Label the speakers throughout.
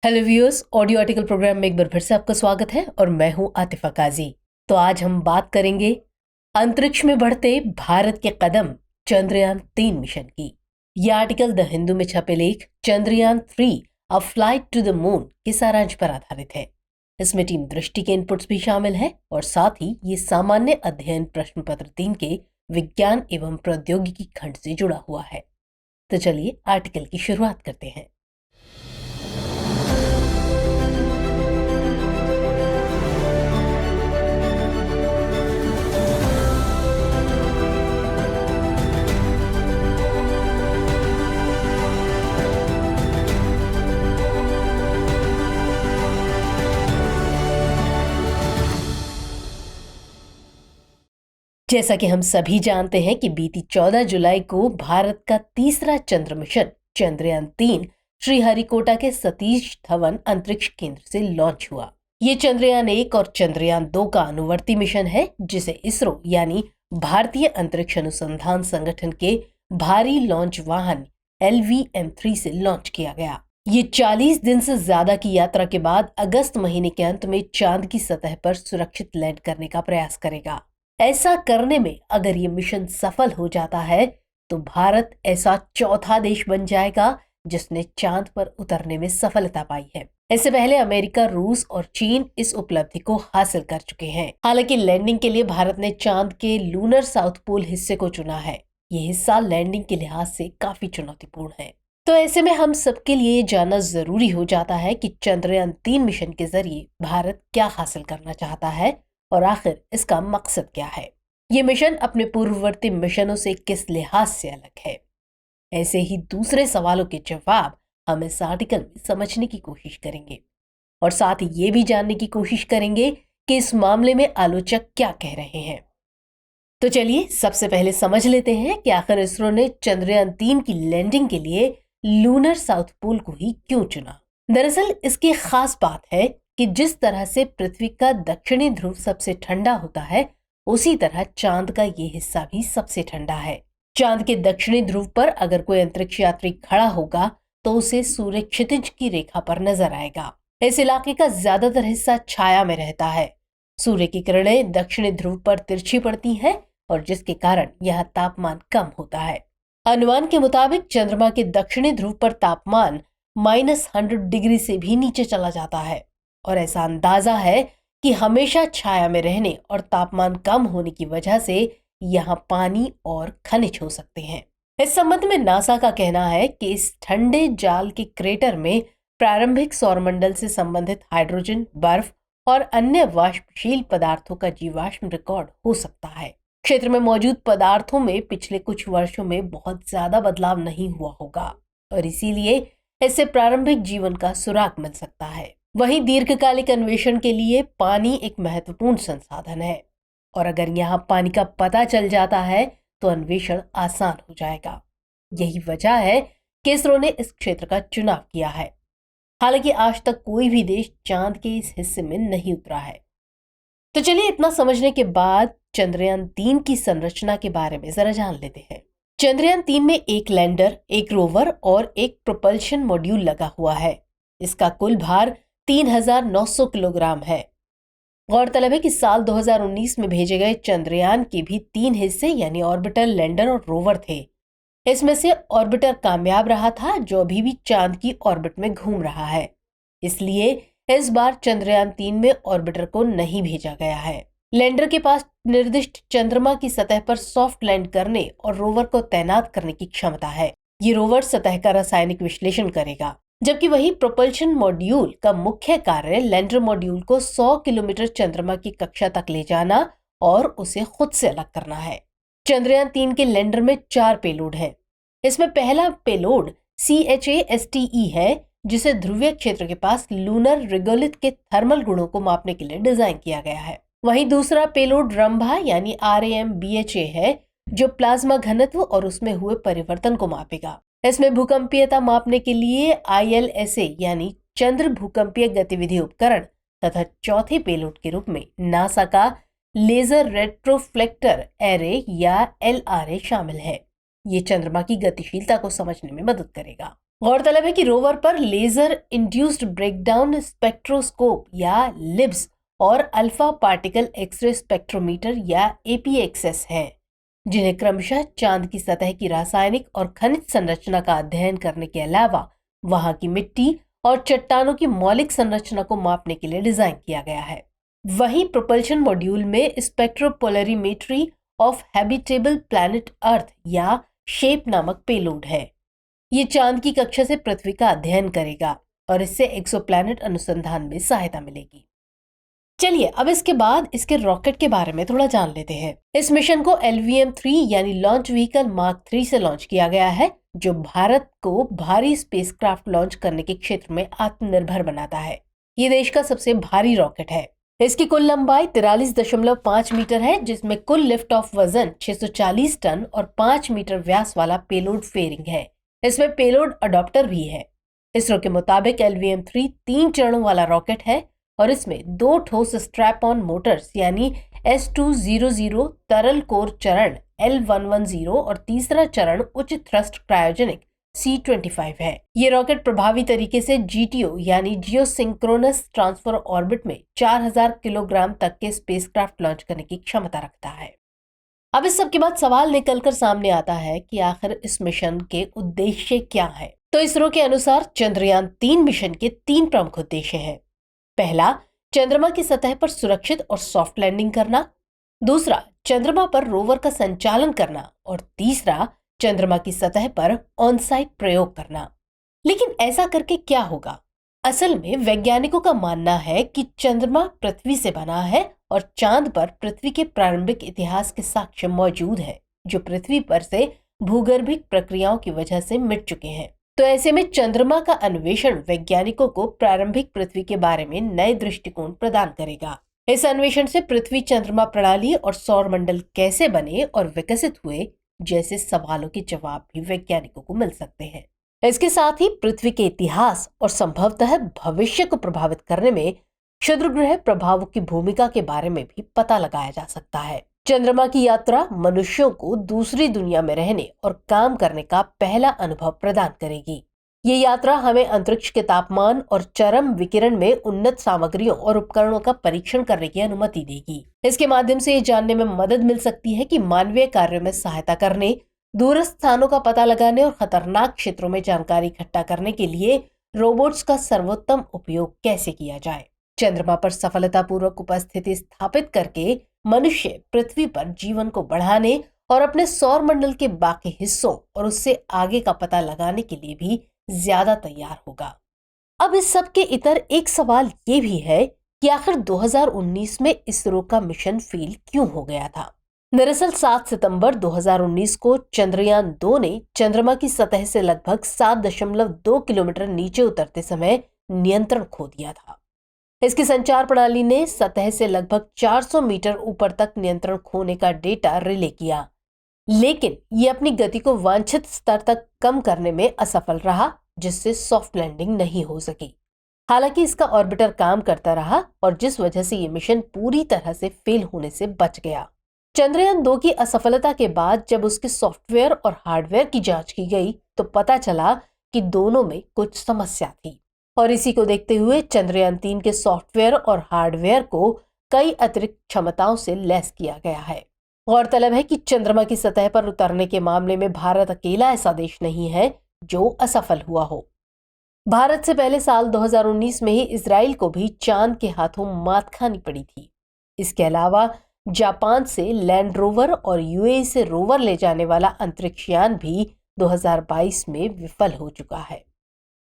Speaker 1: Hello viewers, audio article program में एक बार फिर से आपका स्वागत है और मैं हूं आतिफा काजी। तो आज हम बात करेंगे अंतरिक्ष में बढ़ते भारत के कदम, चंद्रयान 3 मिशन की। यह आर्टिकल द हिंदू में छपे लेख Chandrayaan 3 a flight to the moon के सारांश पर आधारित है। इसमें टीम दृष्टि के इनपुट्स भी शामिल हैं और साथ ही ये सामान्य अध्ययन प्रश्न पत्र 3 के विज्ञान एवं प्रौद्योगिकी खंड से जुड़ा हुआ है। तो चलिए आर्टिकल की शुरुआत करते हैं। जैसा कि हम सभी जानते हैं कि बीती 14 जुलाई को भारत का तीसरा चंद्र मिशन चंद्रयान 3 श्रीहरिकोटा के सतीश धवन अंतरिक्ष केंद्र से लॉन्च हुआ। ये चंद्रयान 1 और चंद्रयान 2 का अनुवर्ती मिशन है, जिसे इसरो यानी भारतीय अंतरिक्ष अनुसंधान संगठन के भारी लॉन्च वाहन LVM-3 से लॉन्च किया गया। ये 40 दिन से ज्यादा की यात्रा के बाद अगस्त महीने के अंत में चांद की सतह पर सुरक्षित लैंड करने का प्रयास करेगा। ऐसा करने में अगर ये मिशन सफल हो जाता है तो भारत ऐसा चौथा देश बन जाएगा जिसने चांद पर उतरने में सफलता पाई है। इससे पहले अमेरिका, रूस और चीन इस उपलब्धि को हासिल कर चुके हैं। हालांकि लैंडिंग के लिए भारत ने चांद के लूनर साउथ पोल हिस्से को चुना है। ये हिस्सा लैंडिंग के लिहाज से काफी चुनौतीपूर्ण है। तो ऐसे में हम सबके लिए जानना जरूरी हो जाता है कि चंद्रयान 3 मिशन के जरिए भारत क्या हासिल करना चाहता है और आखिर इसका मकसद क्या है। ये मिशन अपने पूर्ववर्ती मिशनों से किस लिहाज से अलग है। ऐसे ही दूसरे सवालों के जवाब हम इस आर्टिकल में समझने की कोशिश करेंगे और साथ ही ये भी जानने की कोशिश करेंगे कि इस मामले में आलोचक क्या कह रहे हैं। तो चलिए सबसे पहले समझ लेते हैं कि आखिर इसरो ने चंद्रयान 3 की लैंडिंग के लिए लूनर साउथ पोल को ही क्यों चुना। दरअसल इसकी खास बात है कि जिस तरह से पृथ्वी का दक्षिणी ध्रुव सबसे ठंडा होता है, उसी तरह चांद का ये हिस्सा भी सबसे ठंडा है। चांद के दक्षिणी ध्रुव पर अगर कोई अंतरिक्ष यात्री खड़ा होगा तो उसे सूर्य क्षितिज की रेखा पर नजर आएगा। इस इलाके का ज्यादातर हिस्सा छाया में रहता है। सूर्य की किरणें दक्षिणी ध्रुव पर तिरछी पड़ती हैं और जिसके कारण यह तापमान कम होता है। अनुमान के मुताबिक चंद्रमा के दक्षिणी ध्रुव पर तापमान -100 डिग्री से भी नीचे चला जाता है और ऐसा अंदाजा है कि हमेशा छाया में रहने और तापमान कम होने की वजह से यहाँ पानी और खनिज हो सकते हैं। इस संबंध में नासा का कहना है कि इस ठंडे जाल के क्रेटर में प्रारंभिक सौरमंडल से संबंधित हाइड्रोजन, बर्फ और अन्य वाष्पशील पदार्थों का जीवाश्म रिकॉर्ड हो सकता है। क्षेत्र में मौजूद पदार्थों में पिछले कुछ वर्षों में बहुत ज्यादा बदलाव नहीं हुआ होगा और इसीलिए इससे प्रारंभिक जीवन का सुराग मिल सकता है। वहीं दीर्घकालिक अन्वेषण के लिए पानी एक महत्वपूर्ण संसाधन है और अगर यहाँ पानी का पता चल जाता है तो अन्वेषण आसान हो जाएगा। यही वजह है कि इसरो ने इस क्षेत्र का चुनाव किया है। हालांकि आज तक कोई भी देश चांद के इस हिस्से में नहीं उतरा है। तो चलिए इतना समझने के बाद चंद्रयान 3 की संरचना के बारे में जरा जान लेते हैं। चंद्रयान 3 में एक लैंडर, एक रोवर और एक प्रोपल्शन मॉड्यूल लगा हुआ है। इसका कुल भार 3900 किलोग्राम है। गौरतलब है कि साल 2019 में भेजे गए चंद्रयान के भी 3 हिस्से यानी ऑर्बिटर, लैंडर और रोवर थे। इसमें से ऑर्बिटर कामयाब रहा था, जो अभी भी चांद की ऑर्बिट में घूम रहा है। इसलिए इस बार चंद्रयान 3 में ऑर्बिटर को नहीं भेजा गया है। लैंडर के पास निर्दिष्ट चंद्रमा की सतह पर सॉफ्ट लैंड करने और रोवर को तैनात करने की क्षमता है। ये रोवर सतह का रासायनिक विश्लेषण करेगा, जबकि वही प्रोपल्शन मॉड्यूल का मुख्य कार्य लैंडर मॉड्यूल को 100 किलोमीटर चंद्रमा की कक्षा तक ले जाना और उसे खुद से अलग करना है। चंद्रयान 3 के लैंडर में 4 पेलोड हैं। इसमें पहला पेलोड CHASTE है, जिसे ध्रुवीय क्षेत्र के पास लूनर रिगोलिथ के थर्मल गुणों को मापने के लिए डिजाइन किया गया है। वहीं दूसरा पेलोड रंभा यानी RAMBHA है, जो प्लाज्मा घनत्व और उसमें हुए परिवर्तन को मापेगा। इसमें भूकंपीयता मापने के लिए ILSA यानी चंद्र भूकंपीय गतिविधि उपकरण तथा चौथे पेलोड के रूप में नासा का लेजर रेट्रोफ्लेक्टर एरे या LRA शामिल है। ये चंद्रमा की गतिशीलता को समझने में मदद करेगा। गौरतलब है कि रोवर पर लेजर इंड्यूस्ड ब्रेकडाउन स्पेक्ट्रोस्कोप या लिब्स और अल्फा पार्टिकल एक्सरे स्पेक्ट्रोमीटर या एपीएक्सएस है, जिन्हें क्रमशः चांद की सतह की रासायनिक और खनिज संरचना का अध्ययन करने के अलावा वहां की मिट्टी और चट्टानों की मौलिक संरचना को मापने के लिए डिजाइन किया गया है। वहीं प्रोपल्शन मॉड्यूल में spectropolarimetry of habitable planet earth या शेप नामक पेलोड है। ये चांद की कक्षा से पृथ्वी का अध्ययन करेगा और इससे एक्सोप्लैनेट अनुसंधान में सहायता मिलेगी। चलिए अब इसके बाद इसके रॉकेट के बारे में थोड़ा जान लेते हैं। इस मिशन को LVM-3 यानी लॉन्च व्हीकल मार्क 3 से लॉन्च किया गया है, जो भारत को भारी स्पेसक्राफ्ट लॉन्च करने के क्षेत्र में आत्मनिर्भर बनाता है। ये देश का सबसे भारी रॉकेट है। इसकी कुल लंबाई 43.5 मीटर है, जिसमें कुल लिफ्ट ऑफ वजन 640 टन और 5 मीटर व्यास वाला पेलोड फेयरिंग है। इसमें पेलोड अडॉप्टर भी है। इसरो के मुताबिक LVM-3 3 चरणों वाला रॉकेट है और इसमें 2 ठोस स्ट्रैप ऑन मोटर्स यानी S200 तरल कोर चरण L110 और तीसरा चरण उच्च थ्रस्ट क्रायोजेनिक C25 है। ये रॉकेट प्रभावी तरीके से GTO यानी जियोसिंक्रोनस ट्रांसफर ऑर्बिट में 4000 किलोग्राम तक के स्पेसक्राफ्ट लॉन्च करने की क्षमता रखता है। अब इस सब के बाद सवाल निकलकर सामने आता है कि आखिर इस मिशन के उद्देश्य क्या है। तो इसरो के अनुसार चंद्रयान 3 मिशन के 3 प्रमुख उद्देश्य हैं। पहला, चंद्रमा की सतह पर सुरक्षित और सॉफ्ट लैंडिंग करना। दूसरा, चंद्रमा पर रोवर का संचालन करना। और तीसरा, चंद्रमा की सतह पर ऑन साइट प्रयोग करना। लेकिन ऐसा करके क्या होगा? असल में वैज्ञानिकों का मानना है कि चंद्रमा पृथ्वी से बना है और चांद पर पृथ्वी के प्रारंभिक इतिहास के साक्ष्य मौजूद हैं, जो पृथ्वी पर से भूगर्भिक प्रक्रियाओं की वजह से मिट चुके हैं। तो ऐसे में चंद्रमा का अन्वेषण वैज्ञानिकों को प्रारंभिक पृथ्वी के बारे में नए दृष्टिकोण प्रदान करेगा। इस अन्वेषण से पृथ्वी चंद्रमा प्रणाली और सौर मंडल कैसे बने और विकसित हुए जैसे सवालों के जवाब भी वैज्ञानिकों को मिल सकते हैं। इसके साथ ही पृथ्वी के इतिहास और संभवतः भविष्य को प्रभावित करने में क्षुद्र ग्रह प्रभावों की भूमिका के बारे में भी पता लगाया जा सकता है। चंद्रमा की यात्रा मनुष्यों को दूसरी दुनिया में रहने और काम करने का पहला अनुभव प्रदान करेगी। ये यात्रा हमें अंतरिक्ष के तापमान और चरम विकिरण में उन्नत सामग्रियों और उपकरणों का परीक्षण करने की अनुमति देगी। इसके माध्यम से ये जानने में मदद मिल सकती है कि मानवीय कार्यों में सहायता करने, दूरस्थ स्थानों का पता लगाने और खतरनाक क्षेत्रों में जानकारी इकट्ठा करने के लिए रोबोट्स का सर्वोत्तम उपयोग कैसे किया जाए। चंद्रमा पर सफलतापूर्वक उपस्थिति स्थापित करके मनुष्य पृथ्वी पर जीवन को बढ़ाने और अपने सौर मंडल के बाकी हिस्सों और उससे आगे का पता लगाने के लिए भी ज्यादा तैयार होगा। अब इस सब के इतर एक सवाल ये भी है कि आखिर 2019 में इसरो का मिशन फेल क्यों हो गया था। दरअसल 7 सितंबर 2019 को चंद्रयान 2 ने चंद्रमा की सतह से लगभग 7.2 किलोमीटर नीचे उतरते समय नियंत्रण खो दिया था। इसकी संचार प्रणाली ने सतह से लगभग 400 मीटर ऊपर तक नियंत्रण खोने का डेटा रिले किया, लेकिन ये अपनी गति को वांछित स्तर तक कम करने में असफल रहा, जिससे सॉफ्ट लैंडिंग नहीं हो सकी। हालांकि इसका ऑर्बिटर काम करता रहा और जिस वजह से ये मिशन पूरी तरह से फेल होने से बच गया। चंद्रयान 2 की असफलता के बाद जब उसके सॉफ्टवेयर और हार्डवेयर की जांच की गई तो पता चला कि दोनों में कुछ समस्या थी और इसी को देखते हुए चंद्रयान 3 के सॉफ्टवेयर और हार्डवेयर को कई अतिरिक्त क्षमताओं से लैस किया गया है। गौरतलब है कि चंद्रमा की सतह पर उतरने के मामले में भारत अकेला ऐसा देश नहीं है जो असफल हुआ हो। भारत से पहले साल 2019 में ही इजराइल को भी चांद के हाथों मात खानी पड़ी थी। इसके अलावा जापान से लैंड रोवर और यूएई से रोवर ले जाने वाला अंतरिक्ष यान भी 2022 में विफल हो चुका है।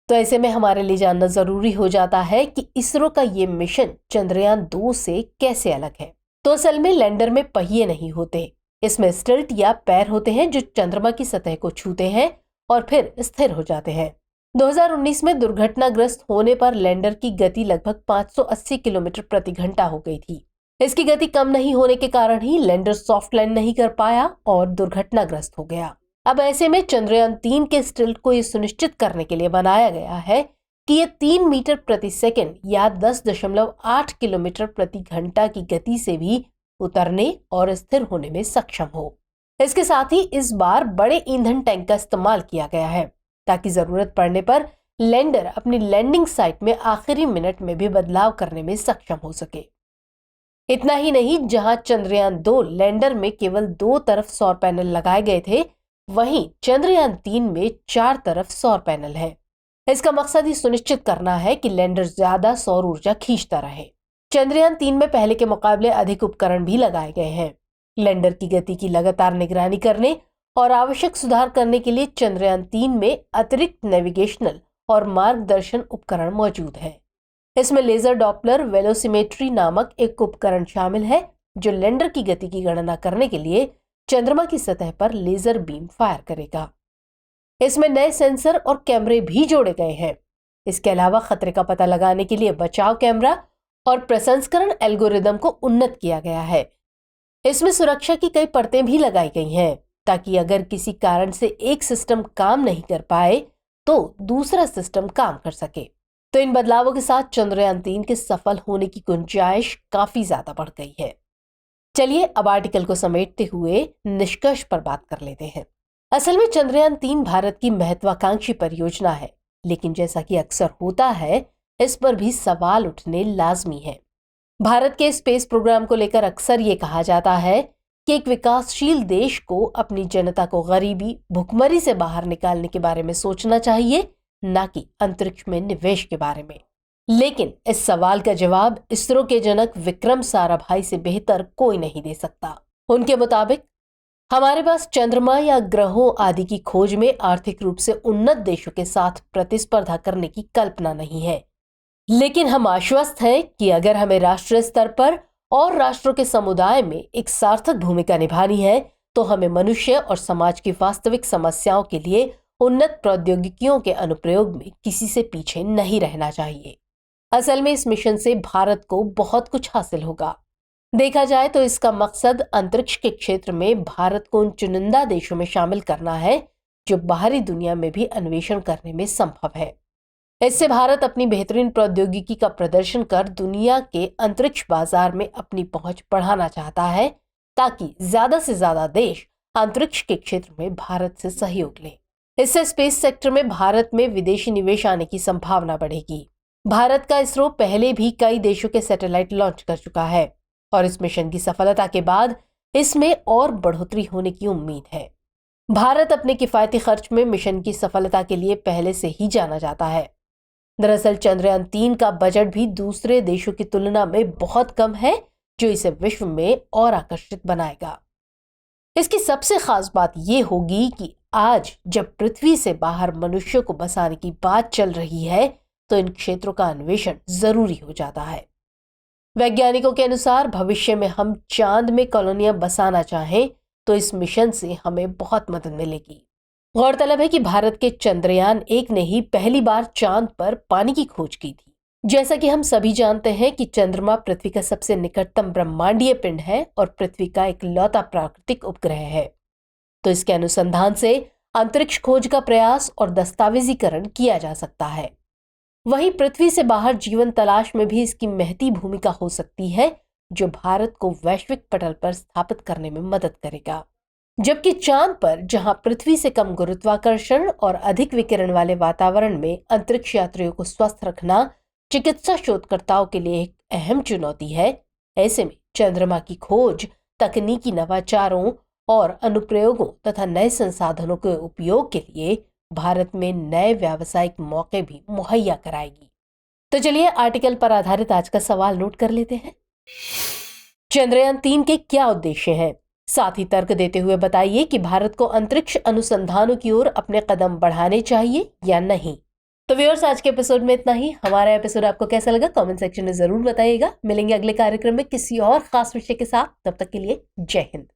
Speaker 1: तो ऐसे में हमारे लिए जानना जरूरी हो जाता है कि इसरो का ये मिशन चंद्रयान 2 से कैसे अलग है। तो असल में लैंडर में पहिए नहीं होते, इसमें स्टिल्ट या पैर होते हैं जो चंद्रमा की सतह को छूते हैं और फिर स्थिर हो जाते हैं। 2019 में दुर्घटनाग्रस्त होने पर लैंडर की गति लगभग 580 किलोमीटर प्रति घंटा हो गई थी। इसकी गति कम नहीं होने के कारण ही लैंडर सॉफ्ट लैंड नहीं कर पाया और दुर्घटनाग्रस्त हो गया। अब ऐसे में चंद्रयान 3 के स्टिल्ट को ये सुनिश्चित करने के लिए बनाया गया है कि ये 3 मीटर प्रति सेकंड या 10.8 किलोमीटर प्रति घंटा की गति से भी उतरने और स्थिर होने में सक्षम हो। इसके साथ ही इस बार बड़े ईंधन टैंक का इस्तेमाल किया गया है। ताकि जरूरत पड़ने पर लैंडर अपनी लैंडिंग साइट में आखिरी मिनट में भी बदलाव करने में सक्षम हो सके। इतना ही नहीं, जहां चंद्रयान 2 लैंडर में केवल 2 तरफ सौर पैनल लगाए गए थे, वहीं चंद्रयान 3 में 4 तरफ सौर पैनल है। इसका मकसद ही सुनिश्चित करना है कि लैंडर ज्यादा सौर ऊर्जा खींचता रहे। चंद्रयान 3 में पहले के मुकाबले अधिक उपकरण भी लगाए गए हैं। लैंडर की गति की लगातार निगरानी करने और आवश्यक सुधार करने के लिए चंद्रयान 3 में अतिरिक्त नेविगेशनल और मार्गदर्शन उपकरण मौजूद है। इसमें लेजर डॉपलर वेलोसिमेट्री नामक एक उपकरण शामिल है, जो लैंडर की गति की गणना करने के लिए चंद्रमा की सतह पर लेजर बीम फायर करेगा। इसमें नए सेंसर और कैमरे भी जोड़े गए हैं। इसके अलावा खतरे का पता लगाने के लिए बचाव कैमरा और प्रसंस्करण एल्गोरिदम को उन्नत किया गया है। इसमें सुरक्षा की कई परतें भी लगाई गई हैं, ताकि अगर किसी कारण से एक सिस्टम काम नहीं कर पाए तो दूसरा सिस्टम काम कर सके। तो इन बदलावों के साथ चंद्रयान 3 के सफल होने की गुंजाइश काफी ज्यादा बढ़ गई है। चलिए अब आर्टिकल को समेटते हुए निष्कर्ष पर बात कर लेते हैं। असल में चंद्रयान 3 भारत की महत्वाकांक्षी परियोजना है, लेकिन जैसा कि अक्सर होता है, इस पर भी सवाल उठने लाजमी है। भारत के स्पेस प्रोग्राम को लेकर अक्सर ये कहा जाता है कि एक विकासशील देश को अपनी जनता को गरीबी, भुखमरी से बाहर निकालने के बारे में सोचना चाहिए, न कि अंतरिक्ष में निवेश के बारे में। लेकिन इस सवाल का जवाब इसरो के जनक विक्रम साराभाई से बेहतर कोई नहीं दे सकता। उनके मुताबिक हमारे पास चंद्रमा या ग्रहों आदि की खोज में आर्थिक रूप से उन्नत देशों के साथ प्रतिस्पर्धा करने की कल्पना नहीं है, लेकिन हम आश्वस्त हैं कि अगर हमें राष्ट्रीय स्तर पर और राष्ट्रों के समुदाय में एक सार्थक भूमिका निभानी है, तो हमें मनुष्य और समाज की वास्तविक समस्याओं के लिए उन्नत प्रौद्योगिकियों के अनुप्रयोग में किसी से पीछे नहीं रहना चाहिए। असल में इस मिशन से भारत को बहुत कुछ हासिल होगा। देखा जाए तो इसका मकसद अंतरिक्ष के क्षेत्र में भारत को उन चुनिंदा देशों में शामिल करना है जो बाहरी दुनिया में भी अन्वेषण करने में संभव है। इससे भारत अपनी बेहतरीन प्रौद्योगिकी का प्रदर्शन कर दुनिया के अंतरिक्ष बाजार में अपनी पहुंच बढ़ाना चाहता है, ताकि ज्यादा से ज्यादा देश अंतरिक्ष के क्षेत्र में भारत से सहयोग लें। इससे स्पेस सेक्टर में भारत में विदेशी निवेश आने की संभावना बढ़ेगी। भारत का इसरो पहले भी कई देशों के सैटेलाइट लॉन्च कर चुका है और इस मिशन की सफलता के बाद इसमें और बढ़ोतरी होने की उम्मीद है। भारत अपने किफायती खर्च में मिशन की सफलता के लिए पहले से ही जाना जाता है। दरअसल चंद्रयान 3 का बजट भी दूसरे देशों की तुलना में बहुत कम है, जो इसे विश्व में और आकर्षित बनाएगा। इसकी सबसे खास बात यह होगी कि आज जब पृथ्वी से बाहर मनुष्य को बसाने की बात चल रही है, तो इन क्षेत्रों का अन्वेषण जरूरी हो जाता है। वैज्ञानिकों के अनुसार भविष्य में हम चांद में कॉलोनियां बसाना चाहें तो इस मिशन से हमें बहुत मदद मिलेगी। गौरतलब है कि भारत के चंद्रयान 1 ने ही पहली बार चांद पर पानी की खोज की थी। जैसा कि हम सभी जानते हैं कि चंद्रमा पृथ्वी का सबसे निकटतम ब्रह्मांडीय पिंड है और पृथ्वी का इकलौता प्राकृतिक उपग्रह है। तो इसके अनुसंधान से अंतरिक्ष खोज का प्रयास और दस्तावेजीकरण किया जा सकता है। वहीं पृथ्वी से बाहर जीवन तलाश में भी इसकी महती भूमिका हो सकती है, जो भारत को वैश्विक पटल पर स्थापित करने में मदद करेगा। जबकि चांद पर, जहां पृथ्वी से कम गुरुत्वाकर्षण और अधिक विकिरण वाले वातावरण में अंतरिक्ष यात्रियों को स्वस्थ रखना चिकित्सा शोधकर्ताओं के लिए एक अहम चुनौती है, ऐसे में चंद्रमा की खोज तकनीकी नवाचारों और अनुप्रयोगों तथा नए संसाधनों के उपयोग के लिए भारत में नए व्यावसायिक मौके भी मुहैया कराएगी। तो चलिए आर्टिकल पर आधारित आज का सवाल नोट कर लेते हैं। चंद्रयान 3 के क्या उद्देश्य हैं? साथ ही तर्क देते हुए बताइए कि भारत को अंतरिक्ष अनुसंधानों की ओर अपने कदम बढ़ाने चाहिए या नहीं। तो व्यूअर्स, आज के एपिसोड में इतना ही। हमारा एपिसोड आपको कैसा लगा कमेंट सेक्शन में जरूर बताइएगा। मिलेंगे अगले कार्यक्रम में किसी और खास विषय के साथ। तब तक के लिए जय हिंद।